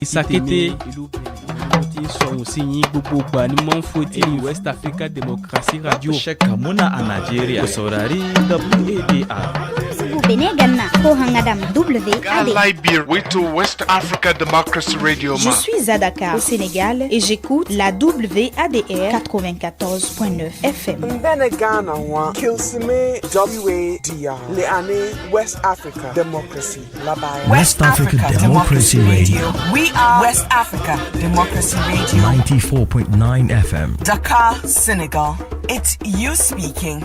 Isakete son signé gbogbo ni mon foti West Africa Democracy Radio shekka muna a Nigeria saurari WADR Bene Ghana ko hangadam WADR with West Africa Democracy Radio. Je suis à Dakar au Sénégal et j'écoute la WADR 94.9 FM. Bene Ghana wa Kilsime WADR le ane West Africa Democracy Labaya. West Africa Democracy Radio. We are West Africa Democracy Radio. 94.9 FM. Dakar, Senegal. It's you speaking.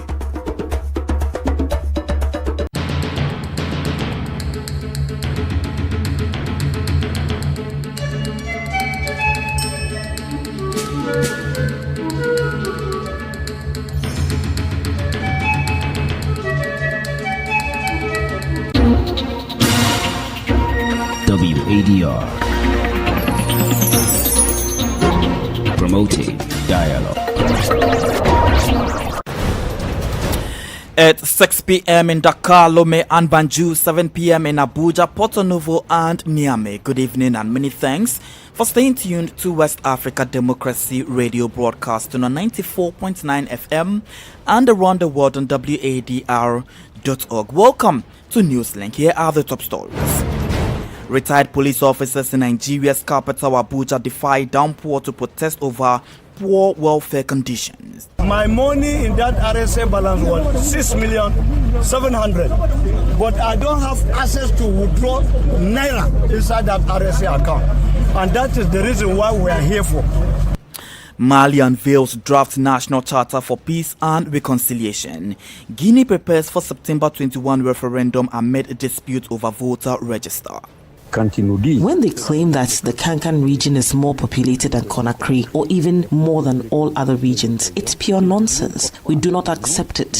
WADR, promoting dialogue. At 6 p.m. in Dakar, Lomé and Banjul, 7 p.m. in Abuja, Porto Novo and Niamey. Good evening and many thanks for staying tuned to West Africa Democracy Radio broadcasting on 94.9 FM and around the world on WADR.org. Welcome to Newslink. Here are the top stories. Retired police officers in Nigeria's capital Abuja defy downpour to protest over poor welfare conditions. My money in that RSA balance was 6,700,000, but I don't have access to withdraw naira inside that RSA account, and that is the reason why we are here for. Mali unveils draft national charter for peace and reconciliation. Guinea prepares for September 21 referendum amid dispute over voter register. When they claim that the Kankan region is more populated than Conakry or even more than all other regions, it's pure nonsense. We do not accept it.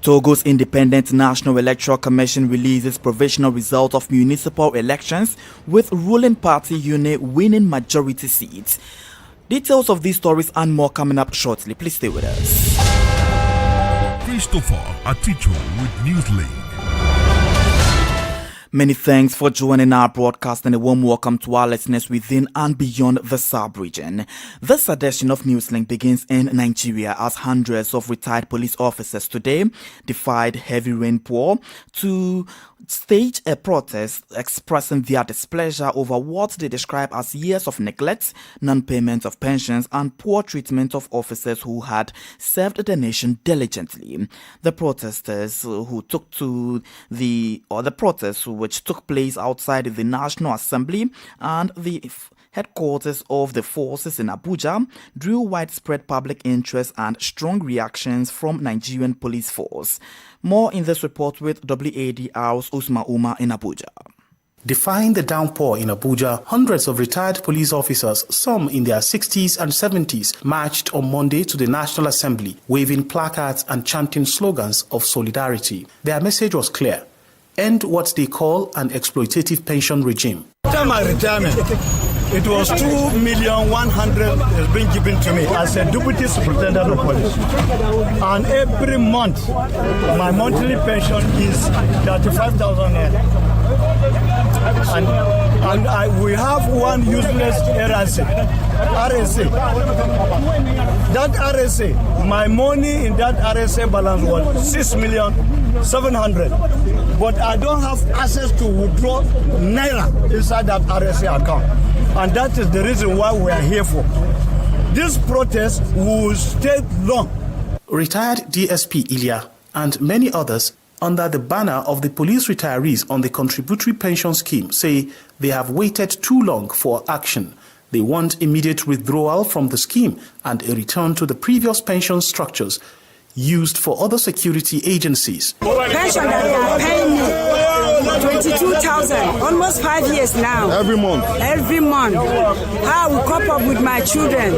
Togo's Independent National Electoral Commission releases provisional result of municipal elections with ruling party UNE winning majority seats. Details of these stories and more coming up shortly. Please stay with us. Christopher Aticho with Newslink. Many thanks for joining our broadcast and a warm welcome to our listeners within and beyond the sub-region. This edition of Newslink begins in Nigeria as hundreds of retired police officers today defied heavy rainpour to stage a protest expressing their displeasure over what they describe as years of neglect, non-payment of pensions and poor treatment of officers who had served the nation diligently. The protesters which took place outside the National Assembly and the headquarters of the forces in Abuja drew widespread public interest and strong reactions from Nigerian police force. More in this report with WADR's Usma Uma in Abuja. Defying the downpour in Abuja, hundreds of retired police officers, some in their 60s and 70s, marched on Monday to the National Assembly, waving placards and chanting slogans of solidarity. Their message was clear: end what they call an exploitative pension regime. After my retirement, it was 2,100,000 has been given to me as a deputy superintendent of police. And every month, my monthly pension is 35,000 naira. And we have one useless RSA. That RSA, my money in that RSA balance was 6,700,000, but I don't have access to withdraw naira inside that RSA account, and that is the reason why we are here for. This protest will stay long. Retired DSP Ilya and many others under the banner of the police retirees on the contributory pension scheme say they have waited too long for action. They want immediate withdrawal from the scheme and a return to the previous pension structures used for other security agencies. Pension that they are paying me 22,000, almost 5 years now. Every month. How I will cope up with my children.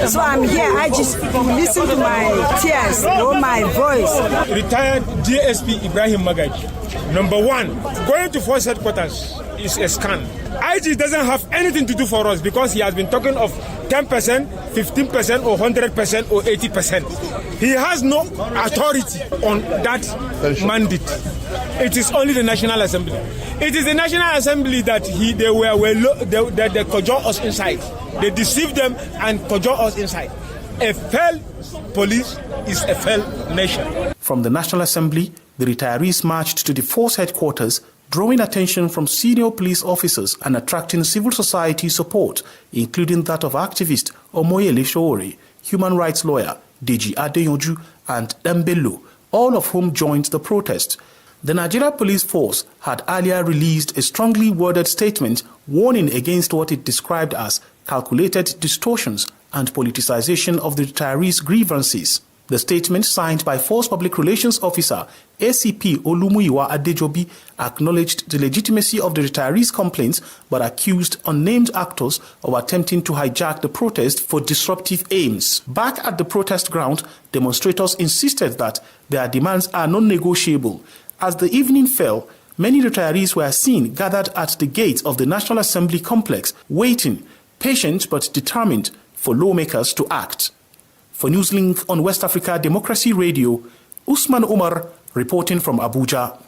So I'm here. I just listen to my tears, know my voice. Retired DSP Ibrahim Magaji. Number one, going to force headquarters is a scam. IG doesn't have anything to do for us because he has been talking of 10%, 15%, or 100%, or 80%. He has no authority on that mandate. It is only the National Assembly. It is the National Assembly that they cajole us inside. They deceive them and cajole us inside. A failed police is a failed nation. From the National Assembly, the retirees marched to the force headquarters, drawing attention from senior police officers and attracting civil society support, including that of activist Omoyele Sowore, human rights lawyer Deji Adeyanju, and Dembello, all of whom joined the protest. The Nigeria Police Force had earlier released a strongly worded statement warning against what it described as calculated distortions and politicization of the retirees' grievances. The statement, signed by Force Public Relations Officer ACP Olumuyiwa Adejobi, acknowledged the legitimacy of the retirees' complaints but accused unnamed actors of attempting to hijack the protest for disruptive aims. Back at the protest ground, demonstrators insisted that their demands are non-negotiable. As the evening fell, many retirees were seen gathered at the gates of the National Assembly complex, waiting, patient but determined, for lawmakers to act. For Newslink on West Africa Democracy Radio, Usman Umar reporting from Abuja.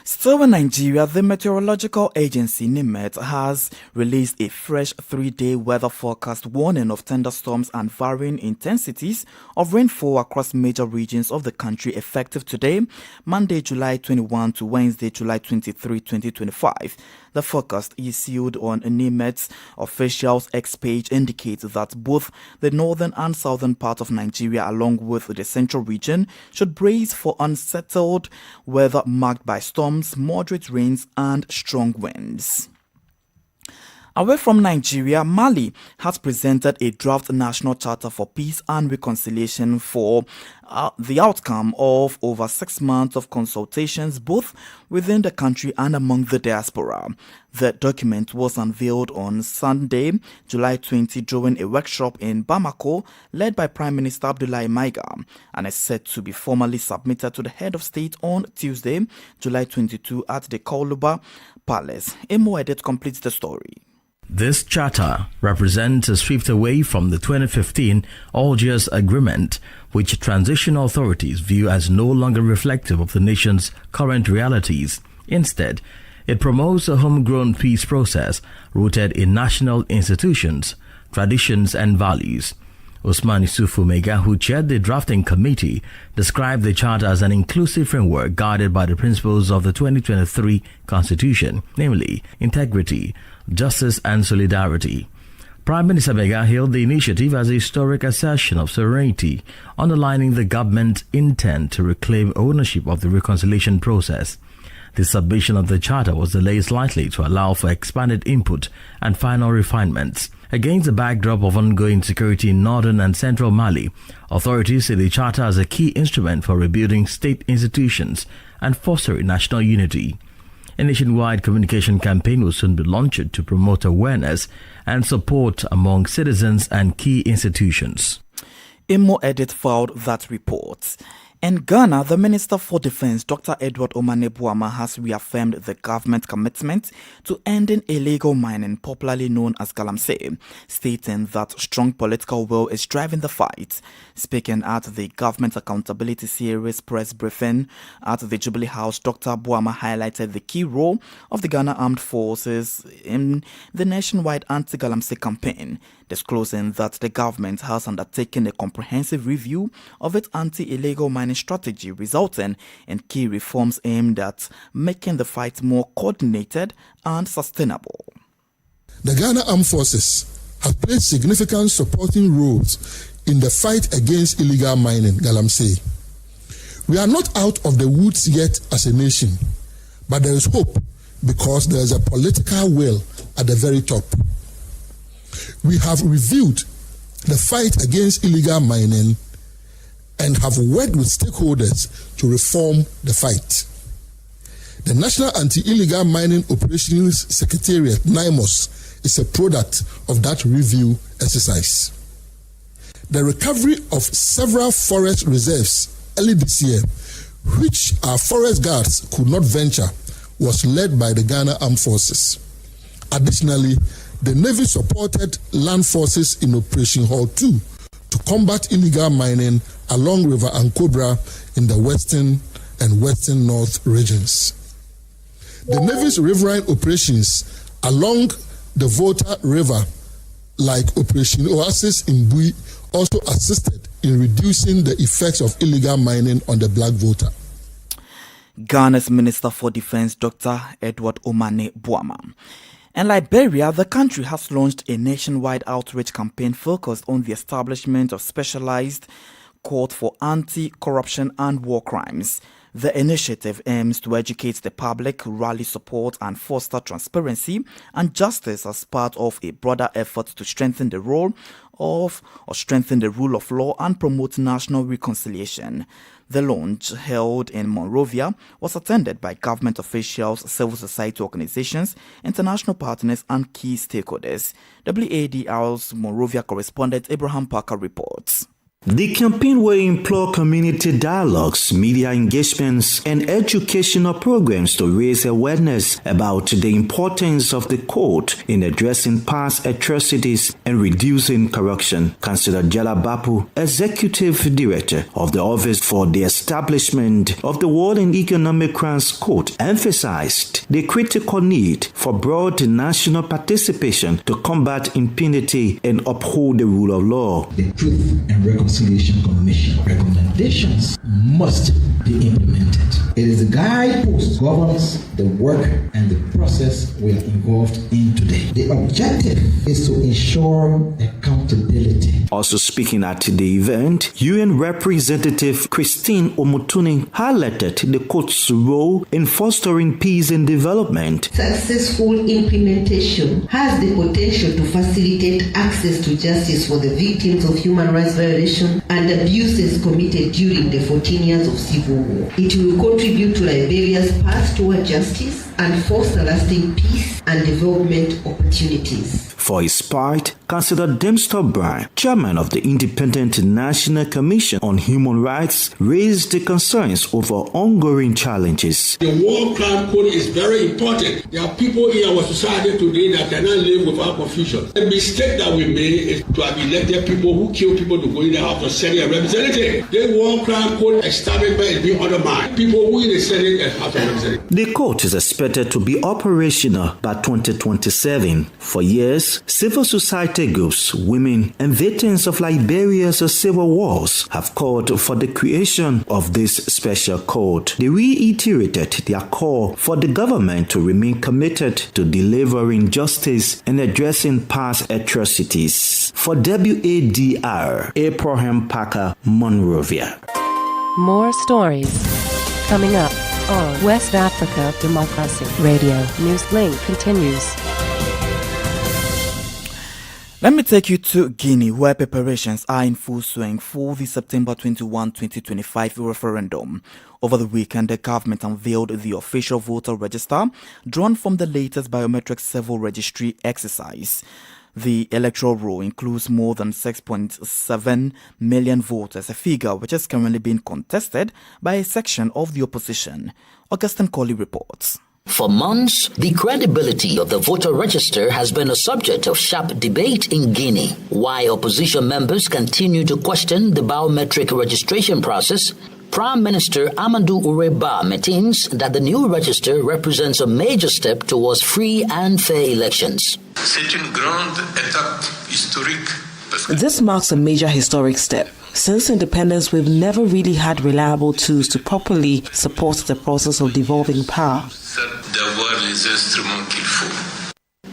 Still in Nigeria, the Meteorological Agency NIMET has released a fresh 3-day weather forecast warning of thunderstorms and varying intensities of rainfall across major regions of the country effective today, Monday, July 21 to Wednesday, July 23, 2025. The forecast issued on NIMET's official's X page indicates that both the northern and southern part of Nigeria, along with the central region, should brace for unsettled weather marked by storms, moderate rains, and strong winds. Away from Nigeria, Mali has presented a draft national charter for peace and reconciliation for the outcome of over 6 months of consultations both within the country and among the diaspora. The document was unveiled on Sunday, July 20, during a workshop in Bamako led by Prime Minister Abdoulaye Maiga, and is set to be formally submitted to the head of state on Tuesday, July 22 at the Koluba Palace. Emo Edit completes the story. This charter represents a shift away from the 2015 Algiers Agreement, which transitional authorities view as no longer reflective of the nation's current realities. Instead, it promotes a homegrown peace process rooted in national institutions, traditions, and values. Usman Isufu Mega, who chaired the drafting committee, described the charter as an inclusive framework guided by the principles of the 2023 Constitution, namely integrity, justice, and solidarity. Prime Minister Mega hailed the initiative as a historic assertion of sovereignty, underlining the government's intent to reclaim ownership of the reconciliation process. The submission of the charter was delayed slightly to allow for expanded input and final refinements. Against the backdrop of ongoing security in northern and central Mali, authorities see the charter as a key instrument for rebuilding state institutions and fostering national unity. A nationwide communication campaign will soon be launched to promote awareness and support among citizens and key institutions. Imo Edit filed that report. In Ghana, the Minister for Defense, Dr. Edward Omane Boamah, has reaffirmed the government's commitment to ending illegal mining, popularly known as galamsey, stating that strong political will is driving the fight. Speaking at the Government Accountability Series press briefing at the Jubilee House, Dr. Boamah highlighted the key role of the Ghana Armed Forces in the nationwide anti-galamsey campaign, disclosing that the government has undertaken a comprehensive review of its anti-illegal mining strategy, resulting in key reforms aimed at making the fight more coordinated and sustainable. The Ghana Armed Forces have played significant supporting roles in the fight against illegal mining, galamsey. We are not out of the woods yet as a nation, but there is hope because there is a political will at the very top. We have reviewed the fight against illegal mining and have worked with stakeholders to reform the fight. The National Anti-Illegal Mining Operations Secretariat, NIMOS, is a product of that review exercise. The recovery of several forest reserves early this year, which our forest guards could not venture, was led by the Ghana Armed Forces. Additionally, the Navy supported land forces in Operation Hall 2 to combat illegal mining along River Ankobra in the western and western north regions. The Navy's riverine operations along the Volta River, like Operation Oasis in Bui, also assisted in reducing the effects of illegal mining on the Black Volta. Ghana's Minister for Defense, Dr. Edward Omane Boama. In Liberia, the country has launched a nationwide outreach campaign focused on the establishment of specialized court for anti-corruption and war crimes. The initiative aims to educate the public, rally support, and foster transparency and justice as part of a broader effort to strengthen the rule of law and promote national reconciliation. The launch, held in Monrovia, was attended by government officials, civil society organizations, international partners, and key stakeholders. WADR's Monrovia correspondent Abraham Parker reports. The campaign will implore community dialogues, media engagements, and educational programs to raise awareness about the importance of the court in addressing past atrocities and reducing corruption. Councillor Jala Bapu, Executive Director of the Office for the Establishment of the World and Economic Crimes Court, emphasized the critical need for broad national participation to combat impunity and uphold the rule of law. The Truth and Reconciliation Commission recommendations must be implemented. It is the guidepost governs the work and the process we are involved in today. The objective is to ensure accountability. Also speaking at the event, UN Representative Christine Omutuni highlighted the court's role in fostering peace and development. Successful implementation has the potential to facilitate access to justice for the victims of human rights violations and abuses committed during the 14 years of civil war. It will contribute to Liberia's path toward justice and foster lasting peace and development opportunities. For his part, Councillor Dempster Bryan, chairman of the Independent National Commission on Human Rights, raised the concerns over ongoing challenges. The war crime code is very important. There are people in our society today that cannot live without confusion. The mistake that we made is to have elected people who kill people to go in the House of Senate and representative. The war crime code establishment is being undermined. People who in the Senate and House of Representatives. The court is expected to be operational by 2027. For years, civil society groups, women, and veterans of Liberia's civil wars have called for the creation of this special court. They reiterated their call for the government to remain committed to delivering justice and addressing past atrocities. For WADR, Abraham Parker, Monrovia. More stories coming up on West Africa Democracy Radio. Newslink continues. Let me take you to Guinea, where preparations are in full swing for the September 21, 2025 referendum. Over the weekend, the government unveiled the official voter register drawn from the latest biometric civil registry exercise. The electoral roll includes more than 6.7 million voters, a figure which is currently being contested by a section of the opposition. Augustine Colley reports. For months, the credibility of the voter register has been a subject of sharp debate in Guinea. While opposition members continue to question the biometric registration process, Prime Minister Amadou Oureba maintains that the new register represents a major step towards free and fair elections. This marks a major historic step. Since independence, we've never really had reliable tools to properly support the process of devolving power.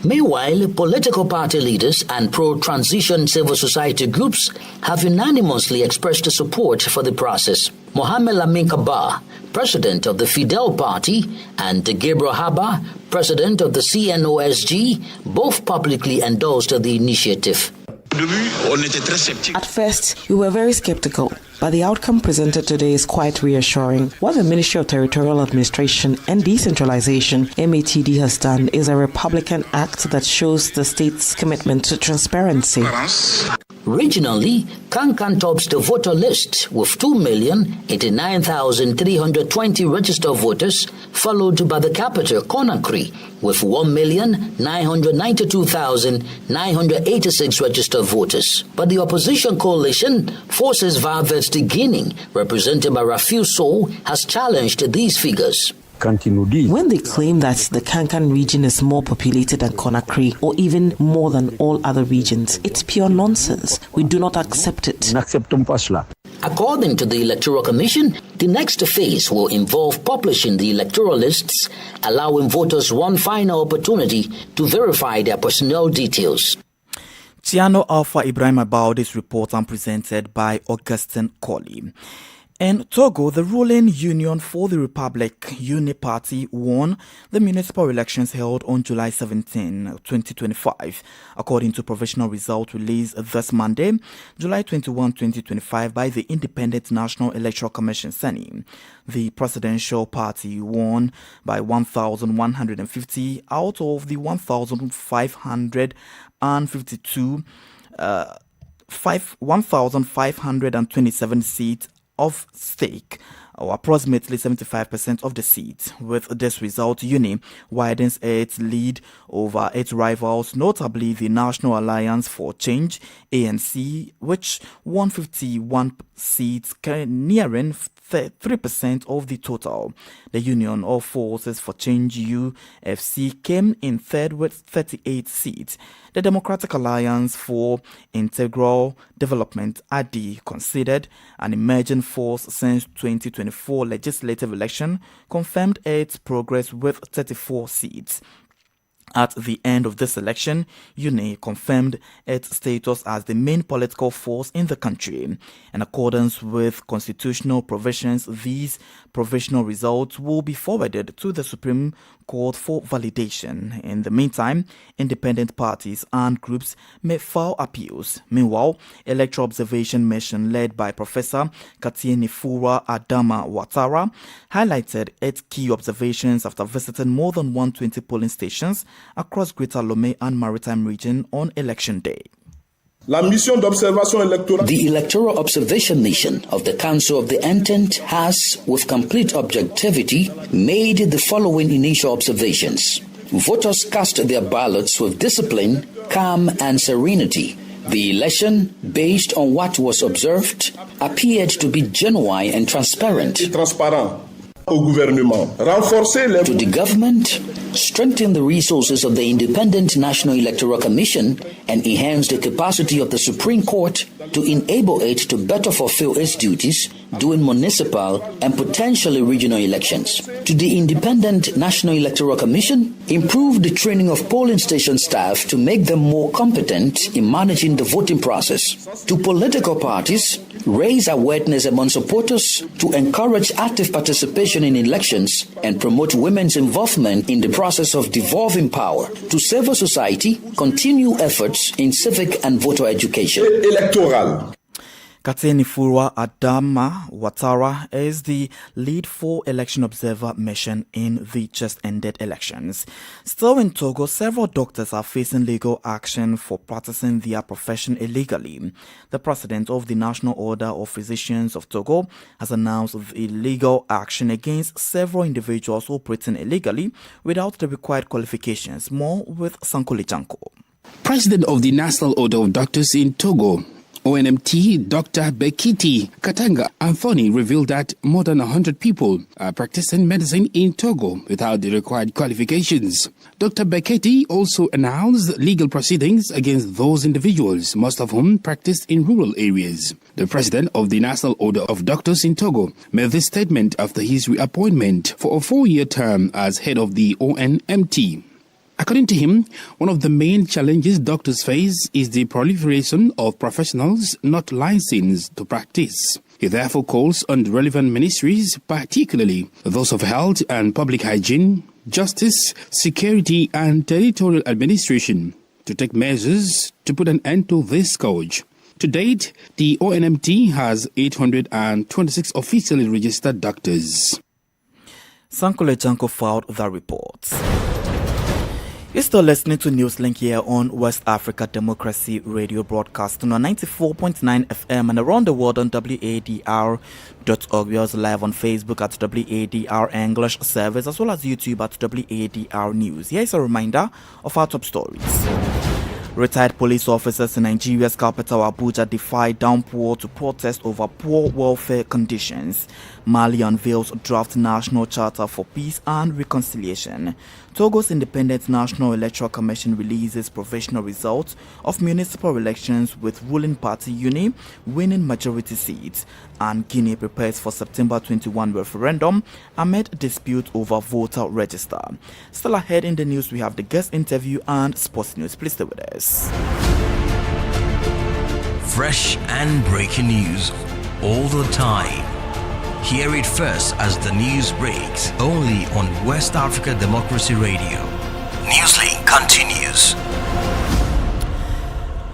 Meanwhile, political party leaders and pro-transition civil society groups have unanimously expressed support for the process. Mohamed Lamin Kaba, president of the Fidel Party, and Gabriel Haba, president of the CNOSG, both publicly endorsed the initiative. At first, we were very skeptical, but the outcome presented today is quite reassuring. What the Ministry of Territorial Administration and Decentralization, MATD, has done is a Republican act that shows the state's commitment to transparency. Regionally, Kankan tops the voter list with 2,089,320 registered voters, followed by the capital, Conakry, with 1,992,986 registered voters. But the opposition coalition, Forces Varvets de Guinea, represented by Rafiu Sow, has challenged these figures. When they claim that the Kankan region is more populated than Conakry or even more than all other regions, it's pure nonsense. We do not accept it. According to the Electoral Commission, the next phase will involve publishing the electoral lists, allowing voters one final opportunity to verify their personnel details. Tiano Alpha Ibrahim about this report and presented by Augustine Colley. In Togo, the ruling Union for the Republic Uni Party won the municipal elections held on July 17, 2025, according to provisional results released this Monday, July 21, 2025, by the Independent National Electoral Commission, (CENI). The presidential party won by 1,150 out of the 1,527 seats of stake, or approximately 75% of the seats. With this result, UNI widens its lead over its rivals, notably the National Alliance for Change, ANC, which won 51 seats, nearing 3% of the total. The Union of Forces for Change, UFC, came in third with 38 seats. The Democratic Alliance for Integral Development, ADI, considered an emerging force since 2024 legislative election, confirmed its progress with 34 seats. At the end of this election, UNI confirmed its status as the main political force in the country. In accordance with constitutional provisions, these provisional results will be forwarded to the Supreme Court for validation. In the meantime, independent parties and groups may file appeals. Meanwhile, Electoral Observation Mission led by Professor Katienifura Adama Ouattara highlighted its key observations after visiting more than 120 polling stations across Greater Lomé and Maritime region on election day. The Electoral Observation Mission of the Council of the Entente has, with complete objectivity, made the following initial observations. Voters cast their ballots with discipline, calm, and serenity. The election, based on what was observed, appeared to be genuine and transparent. To the government, strengthen the resources of the Independent National Electoral Commission and enhance the capacity of the Supreme Court to enable it to better fulfill its duties during municipal and potentially regional elections. To the Independent National Electoral Commission, improve the training of polling station staff to make them more competent in managing the voting process. To political parties, raise awareness among supporters to encourage active participation in elections and promote women's involvement in the process of devolving power. To civil society, continue efforts in civic and voter education. Electoral. Katenifura Adama Ouattara is the lead for election observer mission in the just ended elections. Still in Togo, several doctors are facing legal action for practicing their profession illegally. The president of the National Order of Physicians of Togo has announced illegal action against several individuals operating illegally without the required qualifications. More with Sankole Janko. President of the National Order of Doctors in Togo, ONMT, Dr. Bekiti Katanga Anthony, revealed that more than 100 people are practicing medicine in Togo without the required qualifications. Dr. Bekiti also announced legal proceedings against those individuals, most of whom practiced in rural areas. The president of the National Order of Doctors in Togo made this statement after his reappointment for a 4-year term as head of the ONMT. According to him, one of the main challenges doctors face is the proliferation of professionals not licensed to practice. He therefore calls on the relevant ministries, particularly those of health and public hygiene, justice, security and territorial administration, to take measures to put an end to this scourge. To date, the ONMT has 826 officially registered doctors. Sankole Janko filed the report. You're still listening to Newslink here on West Africa Democracy Radio, broadcasting on 94.9 FM and around the world on WADR.org. We are also live on Facebook at WADR English Service, as well as YouTube at WADR News. Here is a reminder of our top stories. Retired police officers in Nigeria's capital Abuja defy downpour to protest over poor welfare conditions. Mali unveils draft national charter for peace and reconciliation. Togo's Independent National Electoral Commission releases provisional results of municipal elections with ruling party UNI winning majority seats. And Guinea prepares for September 21 referendum amid dispute over voter register. Still ahead in the news, we have the guest interview and sports news. Please stay with us. Fresh and breaking news all the time. Hear it first as the news breaks, only on West Africa Democracy Radio. Newslink continues.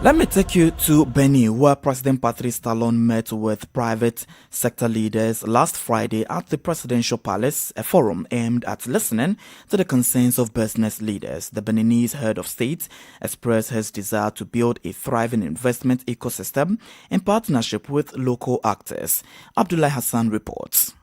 Let me take you to Benin, where President Patrice Talon met with private sector leaders last Friday at the Presidential Palace, a forum aimed at listening to the concerns of business leaders. The Beninese head of state expressed his desire to build a thriving investment ecosystem in partnership with local actors. Abdullah Hassan reports.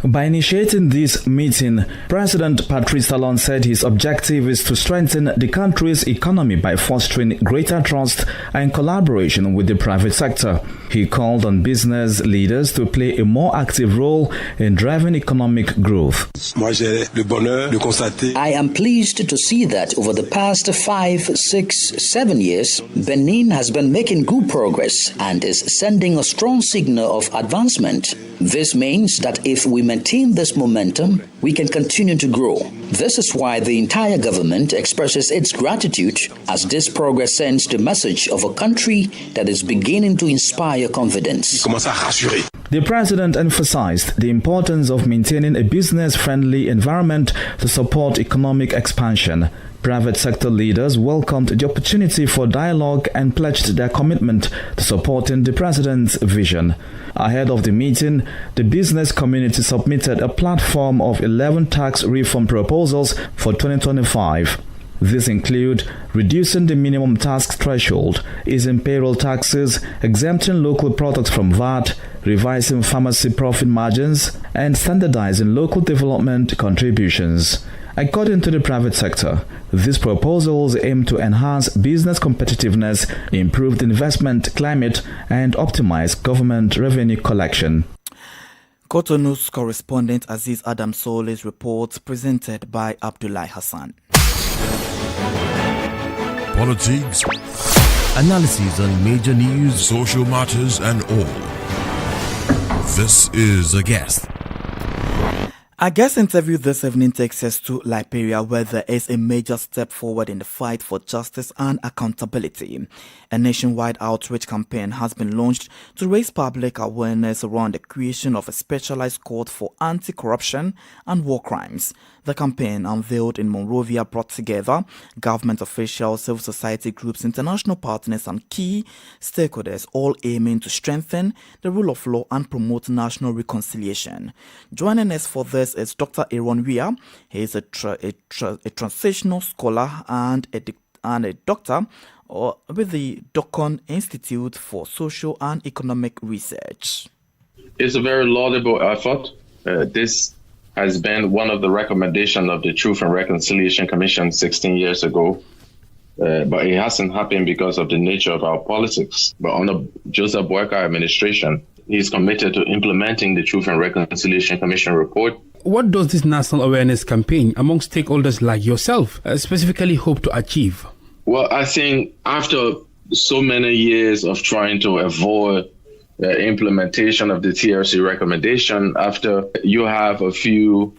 By initiating this meeting, President Patrice Talon said his objective is to strengthen the country's economy by fostering greater trust and collaboration with the private sector. He called on business leaders to play a more active role in driving economic growth. I am pleased to see that over the past 5, 6, 7 years, Benin has been making good progress and is sending a strong signal of advancement. This means that if we maintain this momentum, we can continue to grow. This is why the entire government expresses its gratitude as this progress sends the message of a country that is beginning to inspire confidence. The president emphasized the importance of maintaining a business-friendly environment to support economic expansion. Private sector leaders welcomed the opportunity for dialogue and pledged their commitment to supporting the president's vision. Ahead of the meeting, the business community submitted a platform of 11 tax reform proposals for 2025. These include reducing the minimum tax threshold, easing payroll taxes, exempting local products from VAT, revising pharmacy profit margins, and standardizing local development contributions. According to the private sector, these proposals aim to enhance business competitiveness, improve the investment climate, and optimize government revenue collection. Cotonou's correspondent Aziz Adam Sole's report presented by Abdullah Hassan. Politics, analysis on major news, social matters, and all. This is A Guest. Our guest interview this evening takes us to Liberia, where there is a major step forward in the fight for justice and accountability. A nationwide outreach campaign has been launched to raise public awareness around the creation of a specialized court for anti-corruption and war crimes. The campaign, unveiled in Monrovia, brought together government officials, civil society groups, international partners, and key stakeholders, all aiming to strengthen the rule of law and promote national reconciliation. Joining us for this is Dr. Aaron Weir. He is a translational scholar and a doctor with the Dakar Institute for Social and Economic Research. It's a very laudable effort. This has been one of the recommendations of the Truth and Reconciliation Commission 16 years ago. But it hasn't happened because of the nature of our politics. But under Joseph Boakai administration, he's committed to implementing the Truth and Reconciliation Commission report. What does this national awareness campaign among stakeholders like yourself specifically hope to achieve? Well, I think after so many years of trying to avoid the implementation of the TRC recommendation, after you have a few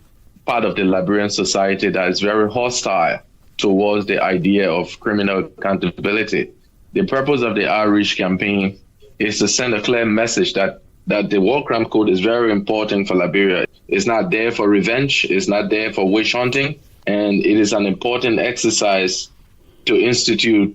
part of the Liberian society that is very hostile towards the idea of criminal accountability, the purpose of the outreach campaign is to send a clear message that the War Crime Code is very important for Liberia. It's not there for revenge, it's not there for witch hunting, and it is an important exercise to institute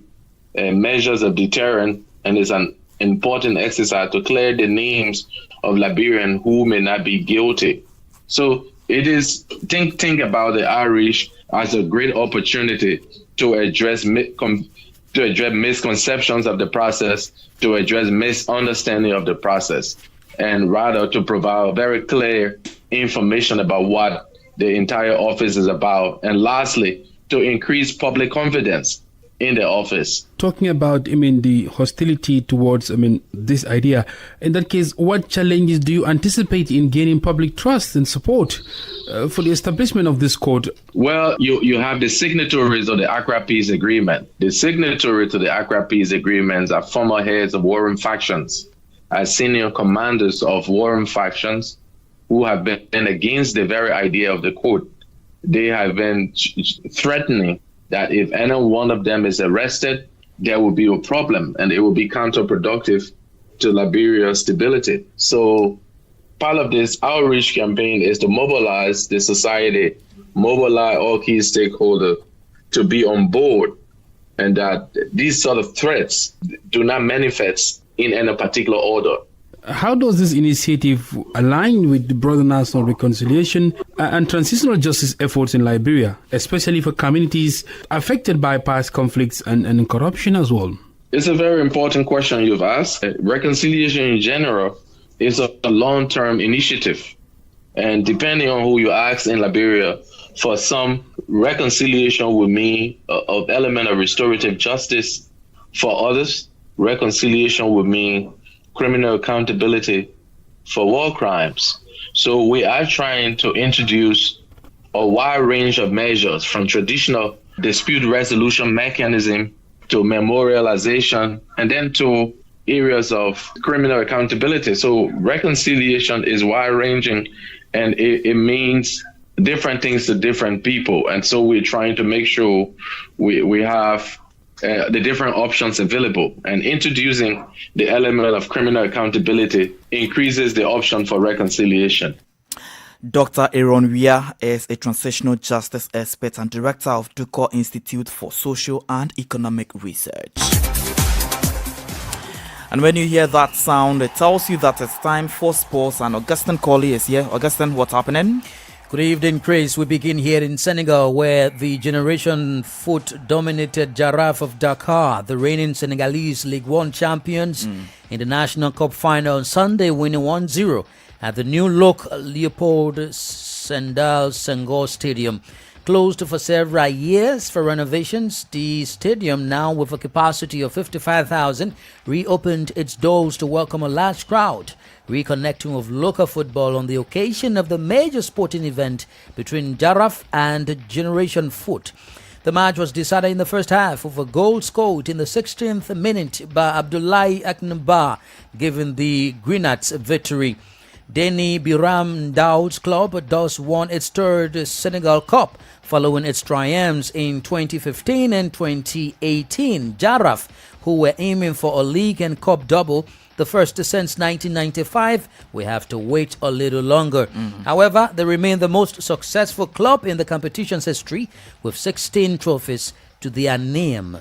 measures of deterrent, and it's an important exercise to clear the names of Liberians who may not be guilty. So it is, think about the outreach as a great opportunity to address misconceptions of the process, to address misunderstanding of the process, and rather to provide very clear information about what the entire office is about. And lastly, to increase public confidence in the office. Talking about, the hostility towards, this idea, in that case, what challenges do you anticipate in gaining public trust and support for the establishment of this code? Well, you have the signatories of the Accra Peace Agreement. The signatories to the Accra Peace Agreements are former heads of warring factions, as senior commanders of warring factions who have been against the very idea of the code. They have been threatening that if any one of them is arrested, there will be a problem and it will be counterproductive to Liberia's stability. So part of this outreach campaign is to mobilize the society, mobilize all key stakeholders to be on board, and that these sort of threats do not manifest in any particular order. How does this initiative align with the broader national reconciliation and transitional justice efforts in Liberia, especially for communities affected by past conflicts and corruption as well? It's a very important question you've asked. Reconciliation in general is a long-term initiative. And depending on who you ask in Liberia, for some, reconciliation would mean an element of restorative justice. For others, reconciliation would mean criminal accountability for war crimes. So we are trying to introduce a wide range of measures, from traditional dispute resolution mechanism to memorialization, and then to areas of criminal accountability. So reconciliation is wide ranging, and it means different things to different people. And so we're trying to make sure we have the different options available, and introducing the element of criminal accountability increases the option for reconciliation. Dr. Aaron Weir is a transitional justice expert and director of Dakar Institute for Social and Economic Research. And when you hear that sound, it tells you that it's time for sports, and Augustine Colley is here. Augustine, what's happening? Good evening, Chris. We begin here in Senegal, where the Generation Foot-dominated Giraffe of Dakar, the reigning Senegalese League One champions, in the National Cup final on Sunday, winning 1-0 at the new look Leopold Sédar Senghor Stadium. Closed for several years for renovations, the stadium, now with a capacity of 55,000, reopened its doors to welcome a large crowd, reconnecting with local football on the occasion of the major sporting event between Giraffe and Generation Foot. The match was decided in the first half with a goal scored in the 16th minute by Abdoulaye Aknaba, giving the Grenats victory. Denny Biram Daoud's club thus won its third Senegal Cup, following its triumphs in 2015 and 2018. Giraffe, who were aiming for a league and cup double, the first since 1995, we have to wait a little longer. However, they remain the most successful club in the competition's history, with 16 trophies to their name.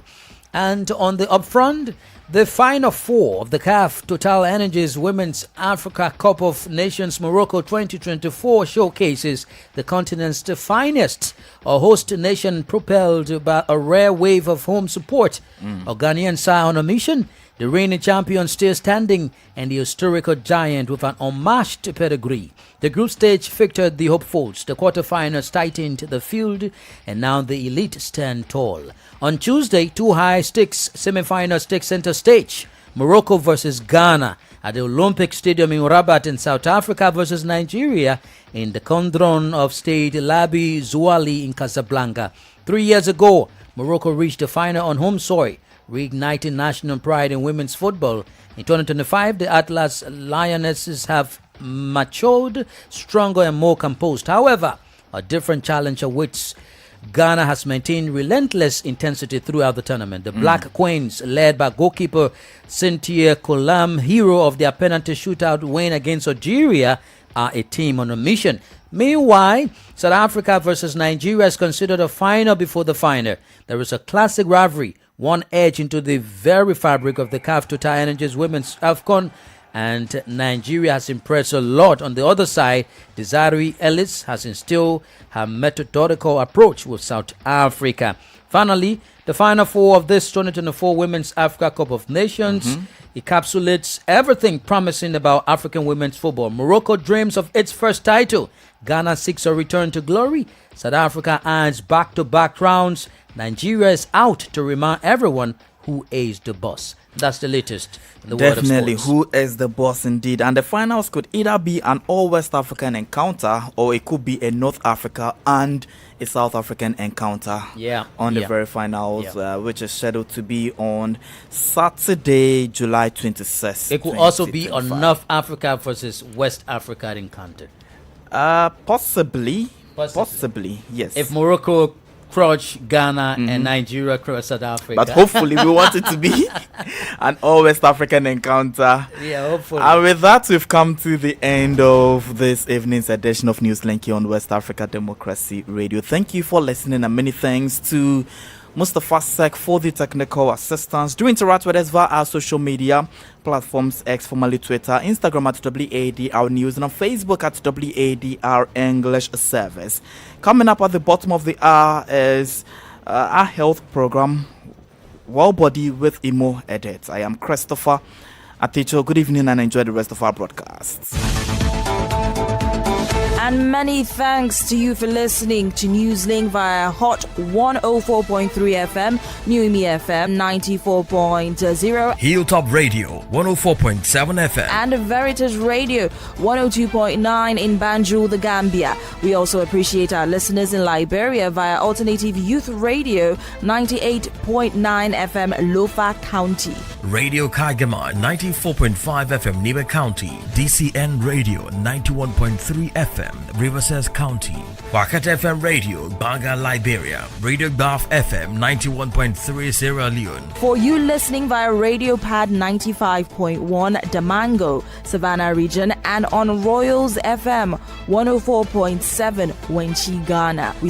And on the upfront, the final four of the CAF Total Energies Women's Africa Cup of Nations Morocco 2024 showcases the continent's finest. A host nation propelled by a rare wave of home support. A Ghanaian side on a mission, the reigning champion still standing, and the historical giant with an unmatched pedigree. The group stage featured the hopefuls. The quarterfinals tightened the field, and now the elite stand tall. On Tuesday, two high-stakes semi-finals take center stage. Morocco versus Ghana at the Olympic Stadium in Rabat in South Africa versus Nigeria in the Condron of State Labi Zouali in Casablanca. 3 years ago, Morocco reached the final on home soil, reigniting national pride in women's football. In 2025, the Atlas Lionesses have matured, stronger and more composed. However, a different challenge awaits. Ghana has maintained relentless intensity throughout the tournament. The Black Queens, led by goalkeeper Cynthia Kolam, hero of their penalty shootout win against Algeria, are a team on a mission. Meanwhile, South Africa versus Nigeria is considered a final before the final. There is a classic rivalry, one edge into the very fabric of the CAF Total Energies Women's AFCON and Nigeria has impressed a lot. On the other side, Desiree Ellis has instilled her methodical approach with South Africa. Finally, the Final Four of this 2024 Women's Africa Cup of Nations encapsulates everything promising about African women's football. Morocco dreams of its first title. Ghana seeks a return to glory. South Africa earns back-to-back rounds. Nigeria is out to remind everyone who is the boss. That's the latest in the world of sports. Definitely, who is the boss indeed. And the finals could either be an all-West African encounter, or it could be a North Africa and a South African encounter on the very finals, which is scheduled to be on Saturday, July 26th. It could also be a North Africa versus West Africa encounter. Possibly, yes. If Morocco crush Ghana and Nigeria crush South Africa. But hopefully we want it to be an all-West African encounter. Yeah, hopefully. And with that, we've come to the end of this evening's edition of Newslink here on West Africa Democracy Radio. Thank you for listening, and many thanks to Mustafa Sek for the technical assistance. Do interact with us via our social media platforms, X, formerly Twitter, Instagram at WADR News, and on Facebook at WADR English Service. Coming up at the bottom of the hour is our health program, Well Body with Imo Edit. I am Christopher Aticho. Good evening and enjoy the rest of our broadcasts. And many thanks to you for listening to Newslink via Hot 104.3 FM, Newmi FM 94.0, Hilltop Radio 104.7 FM, and Veritas Radio 102.9 in Banjul, the Gambia. We also appreciate our listeners in Liberia via Alternative Youth Radio 98.9 FM, Lofa County, Radio Kagama 94.5 FM, Nibe County, DCN Radio 91.3 FM, Riverside County, Wakat FM Radio, Banga, Liberia, Radio Bath FM 91.3 Sierra Leone. For you listening via Radio Pad 95.1 Damango, Savannah region, and on Royals FM 104.7 Wenchi, Ghana. We